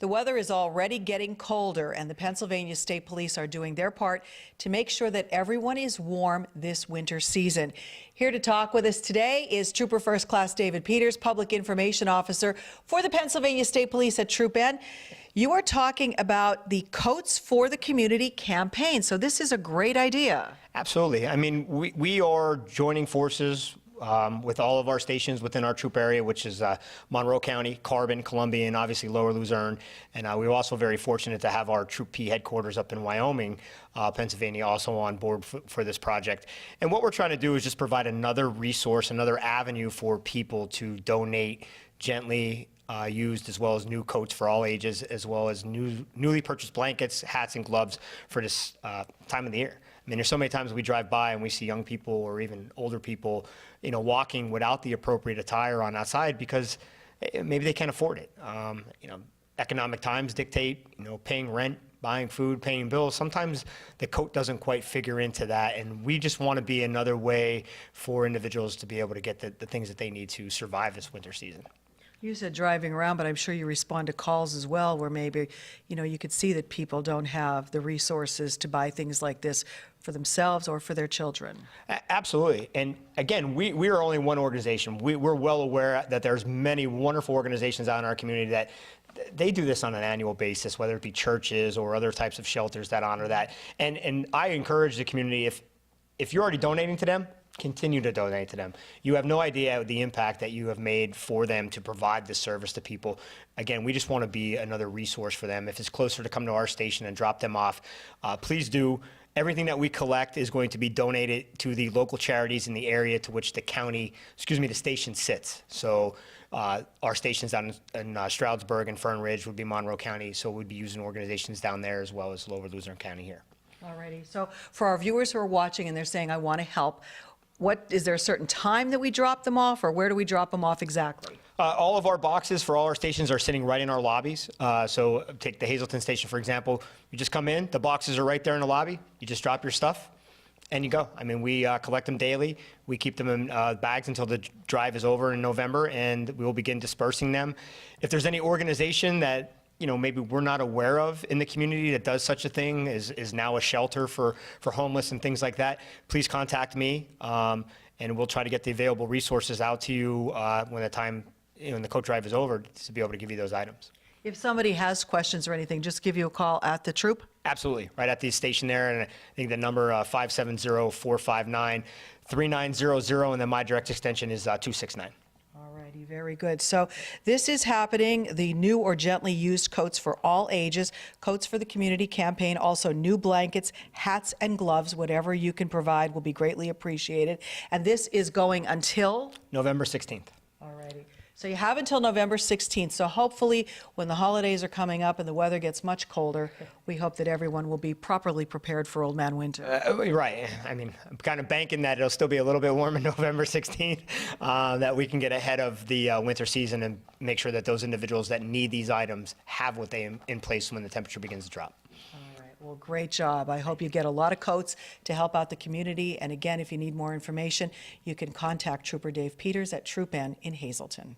The weather is already getting colder, and the Pennsylvania State Police are doing their part to make sure that everyone is warm this winter season. Here to talk with us today is Trooper First Class David Peters, Public Information Officer for the Pennsylvania State Police at Troop N. You are talking about the Coats for the Community campaign, so this is a great idea. Absolutely. I mean, we are joining forces with all of our stations within our troop area, which is Monroe County, Carbon, Columbia, and obviously Lower Luzerne. And we're also very fortunate to have our Troop P headquarters up in Wyoming, Pennsylvania, also on board for this project. And what we're trying to do is just provide another resource, another avenue for people to donate gently used as well as new coats for all ages, as well as newly purchased blankets, hats, and gloves for this time of the year. I mean, there's so many times we drive by and we see young people or even older people, you know, walking without the appropriate attire on outside because maybe they can't afford it. You know, economic times dictate, you know, paying rent, buying food, paying bills. Sometimes the coat doesn't quite figure into that, and we just want to be another way for individuals to be able to get the things that they need to survive this winter season. You said driving around, but I'm sure you respond to calls as well where maybe, you know, you could see that people don't have the resources to buy things like this for themselves or for their children. Absolutely. And again, we are only one organization. We're well aware that there's many wonderful organizations out in our community that they do this on an annual basis, whether it be churches or other types of shelters that honor that. And I encourage the community, if you're already donating to them, continue to donate to them. You have no idea the impact that you have made for them to provide this service to people. Again, we just want to be another resource for them. If it's closer to come to our station and drop them off, please do. Everything that we collect is going to be donated to the local charities in the area to which the the station sits. So our stations down in Stroudsburg and Fern Ridge would be Monroe County, so we'd be using organizations down there as well as Lower Luzerne County here. Alrighty. So for our viewers who are watching and they're saying, I want to help, is there a certain time that we drop them off, or where do we drop them off exactly? All of our boxes for all our stations are sitting right in our lobbies. So take the Hazleton station, for example. You just come in, the boxes are right there in the lobby. You just drop your stuff and you go. I mean, we collect them daily. We keep them in bags until the drive is over in November, and we will begin dispersing them. If there's any organization that maybe we're not aware of in the community that does such a thing, is now a shelter for homeless and things like that, please contact me, and we'll try to get the available resources out to you when the time, when the coat drive is over, to be able to give you those items. If somebody has questions or anything, just give you a call at the troop? Absolutely, right at the station there, and I think the number 570-459-3900, and then my direct extension is 269. Alrighty, very good. So this is happening, the new or gently used coats for all ages, Coats for the Community campaign, also new blankets, hats, and gloves, whatever you can provide will be greatly appreciated. And this is going until? November 16th. Alrighty. So you have until November 16th. So hopefully when the holidays are coming up and the weather gets much colder, we hope that everyone will be properly prepared for Old Man Winter. Right. I mean, I'm kind of banking that it'll still be a little bit warm on November 16th, that we can get ahead of the winter season and make sure that those individuals that need these items have what they in place when the temperature begins to drop. Well, great job. I hope you get a lot of coats to help out the community. And again, if you need more information, you can contact Trooper Dave Peters at Troop N in Hazleton.